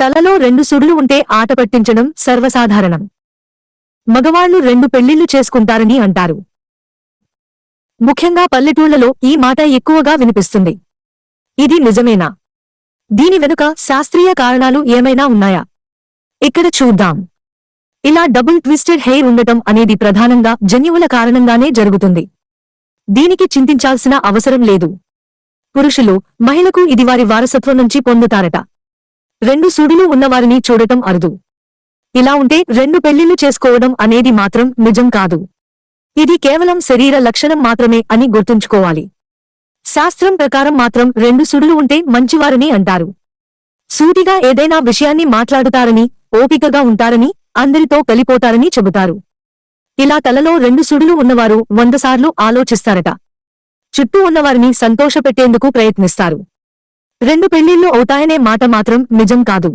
తలలో 2 సుడులు ఉంటే ఆట పట్టించడం సర్వసాధారణం. మగవాళ్లు 2 పెళ్లిళ్లు చేసుకుంటారని అంటారు. ముఖ్యంగా పల్లెటూళ్లలో ఈ మాట ఎక్కువగా వినిపిస్తుంది. ఇది నిజమేనా? దీని వెనుక శాస్త్రీయ కారణాలు ఏమైనా ఉన్నాయా? ఇక్కడ చూద్దాం. ఇలా డబుల్ ట్విస్టెడ్ హెయిర్ ఉండటం అనేది ప్రధానంగా జన్యువుల కారణంగానే జరుగుతుంది. దీనికి చింతించాల్సిన అవసరం లేదు. పురుషులు, మహిళకు ఇది వారి వారసత్వం నుంచి పొందుతారట. 2 సుడులు ఉన్నవారిని చూడటం అరుదు. ఇలా ఉంటే 2 పెళ్లిళ్లు చేసుకోవడం అనేది మాత్రం నిజం కాదు. ఇది కేవలం శరీర లక్షణం మాత్రమే అని గుర్తుంచుకోవాలి. శాస్త్రం ప్రకారం మాత్రం 2 సుడులు ఉంటే మంచివారని అంటారు. సూటిగా ఏదైనా విషయాన్ని మాట్లాడుతారని, ఓపికగా ఉంటారని, అందరితో కలిపోతారని చెబుతారు. ఇలా తలలో 2 సుడులు ఉన్నవారు 100 సార్లు ఆలోచిస్తారట. చుట్టూ ఉన్నవారిని సంతోషపెట్టేందుకు ప్రయత్నిస్తారు. 2 పెళ్లిళ్లు అవుతాయనే మాట మాత్రం నిజం కాదు.